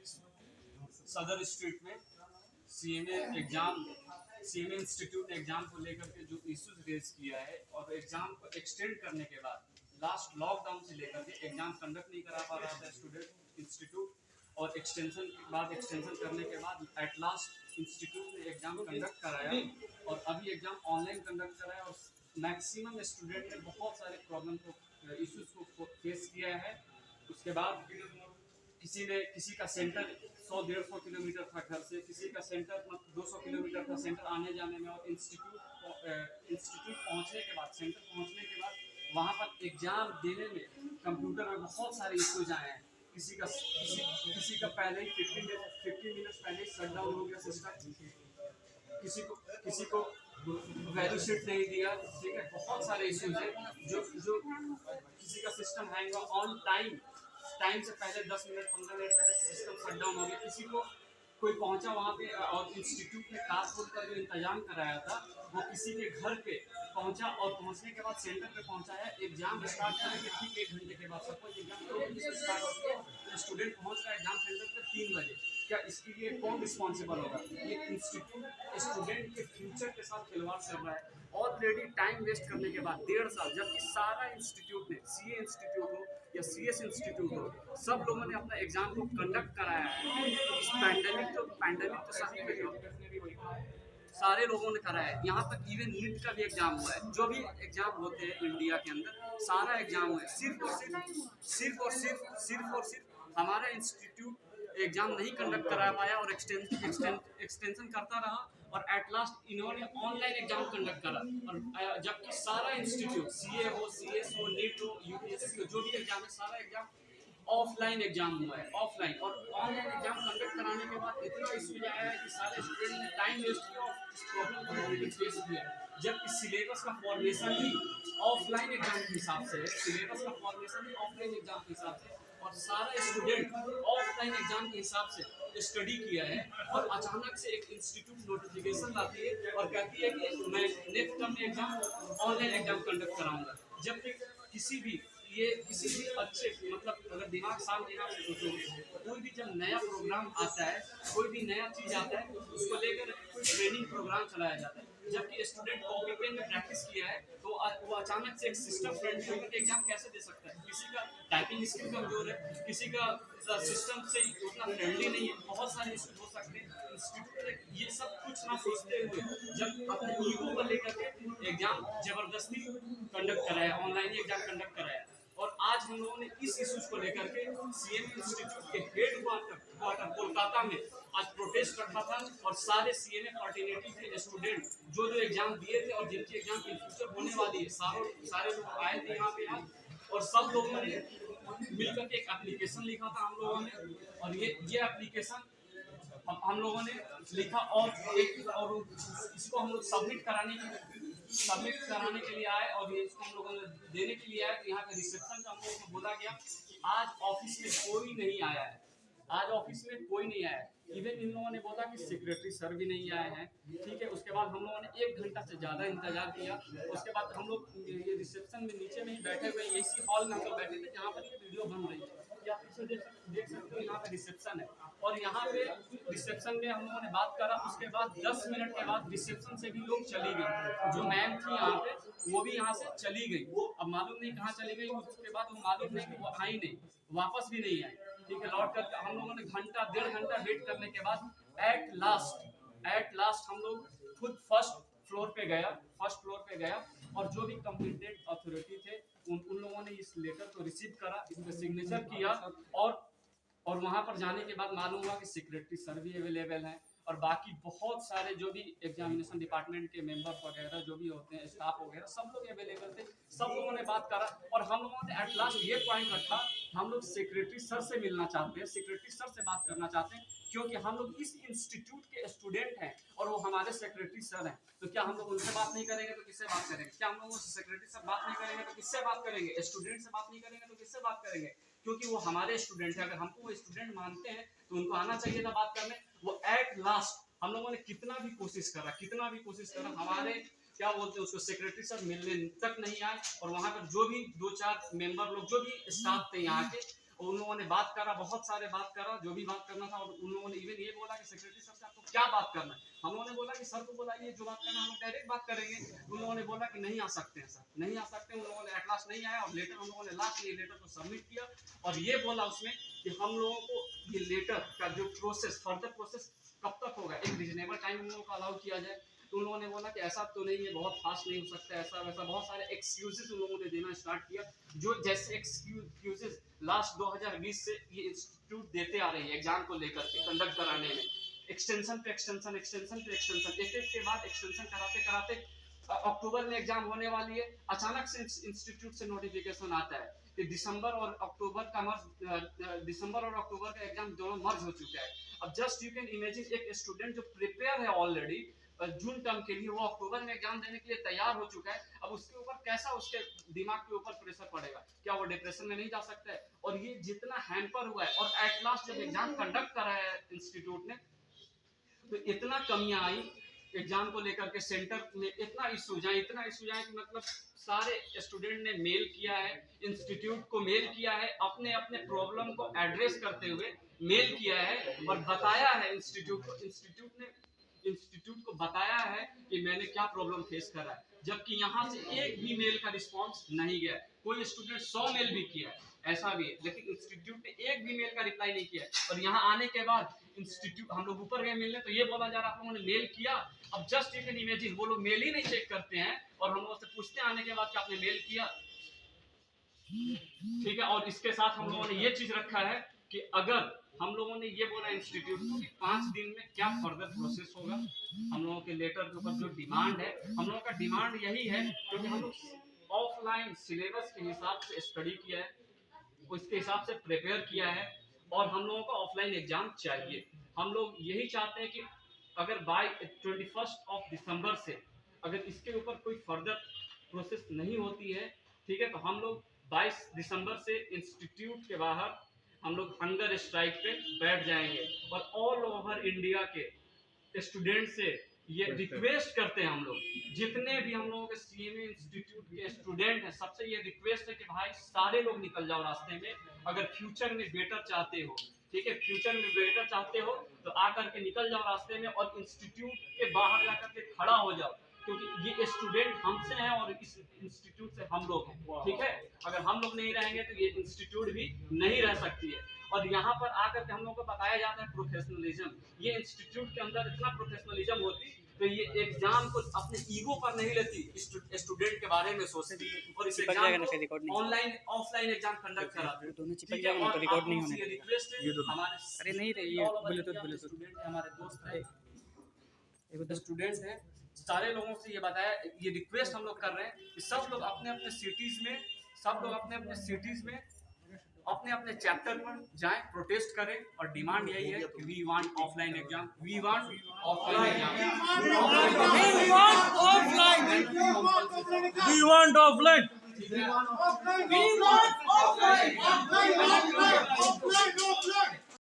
सदर स्ट्रीट में CMA institute ने एग्जाम को लेकर के जो इश्यूज रेज किया है और एग्जाम को एक्सटेंड करने के बाद लास्ट लॉकडाउन से लेकर के एग्जाम कंडक्ट नहीं करा पा रहा था स्टूडेंट इंस्टीट्यूट, और एक्सटेंशन करने के बाद एट लास्ट इंस्टीट्यूट ने एग्जाम कंडक्ट कराया और अभी एग्जाम ऑनलाइन कंडक्ट कराया और मैक्सिमम स्टूडेंट ने बहुत सारे प्रॉब्लम को इश्यूज को फेस किया है। उसके बाद किसी का सेंटर 100-150 किलोमीटर था घर से, किसी का सेंटर 200 किलोमीटर था सेंटर आने जाने में, और इंस्टीट्यूट पहुंचने के बाद सेंटर पहुंचने के बाद वहां पर एग्जाम देने में कंप्यूटर में बहुत सारे इश्यूज आए हैं। किसी का पहले ही 15 मिनट्स पहले ही शट डाउन हो गया सिस्टम, किसी को वैल्यू शीट नहीं दिया, ठीक है। बहुत सारे इश्यूज हैं जो किसी का सिस्टम हैंग ऑन टाइम से पहले 10 मिनट 15 मिनट पहले सिस्टम शट डाउन हो गया। किसी को कोई पहुंचा वहाँ पे और इंस्टीट्यूट ने कार फूड का जो इंतजाम कराया था वो किसी के घर पे पहुंचा और पहुंचने के बाद सेंटर पे पहुंचा है एग्जाम स्टार्ट करने के ठीक 1 घंटे के बाद। सपोज एग्जाम स्टार्ट हो तो स्टूडेंट पहुंच रहा है एग्जाम सेंटर पे 3 बजे, क्या इसके लिए कौन रिस्पॉन्सिबल होगा? ये इंस्टीट्यूट स्टूडेंट के फ्यूचर के साथ खिलवाड़ कर रहा है। ऑलरेडी टाइम वेस्ट करने के बाद 1.5 साल, जबकि सारा इंस्टीट्यूट ने सीए इंस्टीट्यूट हो या सीएस इंस्टीट्यूट हो, सब लोगों ने अपना एग्जाम को कंडक्ट कराया है। इस पैंडेमिक तो सभी पे सारे लोगों ने कराया है। यहाँ तक इवन नीट का भी एग्जाम हुआ है। जो भी एग्जाम होते हैं इंडिया के अंदर सारा एग्जाम हुआ है। सिर्फ और सिर्फ हमारा इंस्टीट्यूट एग्जाम नहीं कंडक्ट करा पाया और एक्सटेंशन करता रहा और एट लास्ट इन्होंने ऑनलाइन एग्जाम कंडक्ट करा। और जबकि सारा इंस्टीट्यूट सीए हो, सीएस हो, नीट हो, यूपीएससी हो, जो भी एग्जाम है सारा एग्जाम ऑफलाइन एग्जाम हुआ है, ऑफलाइन। और ऑनलाइन एग्जाम कंडक्ट कराने के बाद इतना इशू आया है कि सारे स्टूडेंट ने टाइम वेस्ट किया और इस प्रॉब्लम को ऑलरेडी फेस किया। जबकि सिलेबस का फॉर्मेशन ही ऑफलाइन एग्जाम के हिसाब से है, सिलेबस का फॉर्मेशन ही ऑफलाइन एग्जाम के हिसाब से, और सारा स्टूडेंट ऑफलाइन एग्जाम के हिसाब से स्टडी किया है। और अचानक से एक इंस्टीट्यूट नोटिफिकेशन लाती है और कहती है कि मैं नेक्स्ट टर्म में एग्जाम ऑनलाइन एग्जाम कंडक्ट कराऊंगा। जबकि किसी भी अच्छे मतलब अगर दिमाग से सोचोगे, कोई भी जब नया प्रोग्राम आता है, कोई भी नया चीज आता है उसको लेकर कोई ट्रेनिंग प्रोग्राम चलाया जाता है। जबकि स्टूडेंट कॉपी पेन में प्रैक्टिस किया है तो वो अचानक से एक सिस्टम फ्रेंडली होकर एग्जाम कैसे दे सकता है? किसी का टाइपिंग स्किल कमजोर है, किसी का सिस्टम से उतना फ्रेंडली नहीं है, बहुत सारे इशू हो सकते हैं। इंस्टीट्यूट ने ये सब कुछ ना सोचते हुए जब अपने ईगो को लेकर के एग्जाम जबरदस्ती कंडक्ट कराया, ऑनलाइन एग्जाम कंडक्ट कराया। और आज हम लोगों ने इस इश्यूज को लेकर के सीएम इंस्टीट्यूट के हेडक्वार्टर कोलकाता में आज प्रोटेस्ट रखा था और सारे सीएमए फर्टिलिटी के स्टूडेंट जो एग्जाम दिए थे और जिनकी एग्जाम इन फ्यूचर होने वाली है, सारे लोग आए थे यहाँ पे आज। और सब लोगों ने मिलकर के एक एप्लीकेशन लिखा था हम लोगों ने, और ये एप्लीकेशन हम लोगों ने लिखा और इसको हम लोग सबमिट कराने के लिए आए और इसको हम लोगों ने देने के लिए आए। तो यहाँ पे रिसेप्शन का हम लोगों को बोला गया आज ऑफिस में कोई नहीं आया है, आज ऑफिस में कोई नहीं आया है। इवन इन लोगों ने बोला कि सेक्रेटरी सर भी नहीं आए हैं, ठीक है। उसके बाद हम लोगों ने 1 घंटा से ज़्यादा इंतजार किया। उसके बाद हम लोग ये रिसेप्शन में नीचे में ही बैठे हुए, इसी हॉल में हम लोग बैठे थे जहाँ पर ये वीडियो बन रही है। या पीछे देख सकते हो यहाँ पे रिसेप्शन है और यहाँ पे रिसेप्शन में हम लोगों ने बात करा। उसके बाद 10 मिनट के बाद रिसेप्शन से भी लोग चली गई। जो मैम थी यहाँ पे वो भी यहाँ से चली गई। अब मालूम नहीं कहाँ चली गई, उसके बाद वो मालूम नहीं कि वो आई नहीं, वापस भी नहीं आई, ठीक है। लौट कर हम लोगों ने 1.5 घंटा वेट करने के बाद एट लास्ट हम लोग खुद फर्स्ट फ्लोर पे गया और जो भी कॉम्पिटेंट अथॉरिटी थे उन लोगों ने इस लेटर को रिसीव करा, इस पर सिग्नेचर किया और वहां पर जाने के बाद मालूम हुआ कि सेक्रेटरी सर भी अवेलेबल हैं और बाकी बहुत सारे जो भी एग्जामिनेशन डिपार्टमेंट के मेंबर्स वगैरह जो भी होते हैं, स्टाफ वगैरह, सब लोग अवेलेबल थे। सब लोगों ने बात करा और हम लोगों ने एट लास्ट ये पॉइंट रखा, हम लोग सेक्रेटरी सर से मिलना चाहते हैं, सेक्रेटरी सर से बात करना चाहते हैं, क्योंकि हम लोग इस इंस्टीट्यूट के स्टूडेंट हैं और वो हमारे सेक्रेटरी सर हैं। तो क्या हम लोग उनसे बात नहीं करेंगे तो किससे बात करेंगे? क्या हम लोग सेक्रेटरी सर बात नहीं करेंगे तो किससे बात करेंगे? स्टूडेंट से बात नहीं करेंगे तो किससे बात करेंगे? क्योंकि वो हमारे स्टूडेंट हैं। अगर हमको वो स्टूडेंट मानते हैं तो उनको आना चाहिए था बात करने। वो एट लास्ट हम लोगों ने कितना भी कोशिश करा, हमारे क्या बोलते हैं उसको सेक्रेटरी सर मिलने तक नहीं आए। और वहाँ पर जो भी 2-4 मेंबर लोग जो भी स्टाफ थे यहाँ के और उन लोगों ने बात करा, बहुत सारे बात करा, जो भी बात करना था। और उन लोगों ने इवन ये बोला कि सेक्रेटरी सर से आपको क्या बात करना है। हम लोगों ने बोला कि सर को बुलाइए, जो बात करना है हम डायरेक्ट बात करेंगे। उन लोगों ने बोला कि नहीं आ सकते हैं सर, नहीं आ सकते। उन लोगों ने एट लास्ट नहीं आया और लेटर हम लोगों ने लास्ट ये लेटर को सबमिट किया और ये बोला उसमें कि हम लोगों को ये लेटर का जो प्रोसेस, फर्दर प्रोसेस कब तक होगा, एक रीजनेबल टाइम उन लोगों को अलाउ किया जाए। तो उन लोगों ने बोला कि ऐसा तो नहीं है, बहुत फास्ट नहीं हो सकता, ऐसा वैसा बहुत सारे एक्सक्यूजेस उन लोगों ने देना स्टार्ट किया। जो जैसे एक्सक्यूजेस लास्ट 2020 से ये इंस्टीट्यूट देते आ रही है एग्जाम को लेकर के, कंडक्ट कराने में, एक्सटेंशन पे एक्सटेंशन, एक्सटेंशन पे एक्सटेंशन, एक एक के बाद एक्सटेंशन कराते कराते अक्टूबर में एग्जाम होने वाली है। अचानक से इंस्टीट्यूट से नोटिफिकेशन आता है कि दिसंबर और अक्टूबर का एग्जाम दोनों मर्ज हो चुका है। अब जस्ट यू कैन इमेजिन एक स्टूडेंट जो प्रिपेयर है ऑलरेडी जून टर्म के लिए, वो अक्टूबर में एग्जाम देने के लिए तैयार हो चुका है। अब उसके ऊपर कैसा उसके दिमाग के ऊपर प्रेशर पड़ेगा, क्या वो डिप्रेशन में नहीं जा सकता है? और ये जितना हैम्पर हुआ है, और एट लास्ट जब एग्जाम कंडक्ट करा है इंस्टीट्यूट ने, तो इतना कमियां आई एग्जाम को लेकर के, सेंटर में इतना इश्यूज आए कि मतलब सारे स्टूडेंट ने मेल किया है, इंस्टीट्यूट को मेल किया है, अपने अपने प्रॉब्लम को एड्रेस करते हुए मेल किया है और बताया है इंस्टीट्यूट को बताया है कि मैंने क्या प्रॉब्लम फेस करा है। जबकि यहाँ से एक भी मेल का रिस्पांस नहीं गया। कोई स्टूडेंट 100 मेल भी किया है, ऐसा भी है, लेकिन इंस्टीट्यूट ने एक भी मेल का रिप्लाई नहीं किया। और यहाँ आने के बाद इंस्टीट्यूट, हम लोग ऊपर गए मिलने, तो ये बोला जा रहा आप लोगों ने मेल किया। अब जस्ट यू कैन इमेजिन, वो लोग मेल ही नहीं चेक करते हैं और हम लोगों से पूछते हैं आने के बाद कि आपने मेल किया, ठीक है। और इसके साथ हम लोगों ने ये चीज रखा है कि अगर हम लोगों ने ये बोला इंस्टीट्यूट को कि 5 दिन में क्या फर्दर प्रोसेस होगा, हम लोगों के लेटर के ऊपर जो डिमांड है, हम लोगों का डिमांड यही है क्योंकि हम लोग ऑफलाइन सिलेबस के हिसाब से स्टडी किया है, उसके हिसाब से प्रिपेयर किया है और हम लोगों को ऑफलाइन एग्जाम चाहिए। हम लोग यही चाहते हैं कि अगर बाय 21 दिसंबर से अगर इसके ऊपर कोई फर्दर प्रोसेस नहीं होती है, ठीक है, तो हम लोग 22 दिसंबर से इंस्टीट्यूट के बाहर हम लोग हंगर स्ट्राइक पे बैठ जाएंगे। और ऑल ओवर इंडिया के स्टूडेंट से ये रिक्वेस्ट करते हैं, हम लोग जितने भी हम लोगों के सीएमए इंस्टीट्यूट के स्टूडेंट हैं, सबसे ये रिक्वेस्ट है कि भाई सारे लोग निकल जाओ रास्ते में। अगर फ्यूचर में बेटर चाहते हो, ठीक है, फ्यूचर में बेटर चाहते हो तो आकर के निकल जाओ रास्ते में और इंस्टीट्यूट के बाहर जाकर के खड़ा हो जाओ, क्योंकि ये स्टूडेंट हमसे हैं और इस इंस्टीट्यूट से हम लोग हैं, ठीक है। अगर हम लोग नहीं रहेंगे तो ये इंस्टीट्यूट भी नहीं रह सकती है। और यहाँ पर आकर के हम लोगों को बताया जाता है प्रोफेशनलिज्म, ये इंस्टीट्यूट के अंदर इतना प्रोफेशनलिज्म होती तो ये एग्जाम को अपने ईगो पर नहीं लेती, स्टूडेंट के बारे में सोचती और इस एग्जाम को ऑनलाइन ऑफलाइन एग्जाम कंडक्ट कराती। दोनों चिपक जाएगा ना तो रिकॉर्ड नहीं होने ये रिक्वेस्ट है हमारे, अरे नहीं रही है ब्लूटूथ स्टूडेंट है, हमारे दोस्त है, एक स्टूडेंट है, सारे लोगों से ये बताया, ये रिक्वेस्ट हम लोग कर रहे हैं कि सब लोग अपने अपने सिटीज में, सब लोग अपने अपने सिटीज में अपने अपने चैप्टर पर जाएं, प्रोटेस्ट करें। और डिमांड यही है कि we want offline exam, we want offline exam, We want offline. We want offline. We want offline. Offline. Offline. Offline.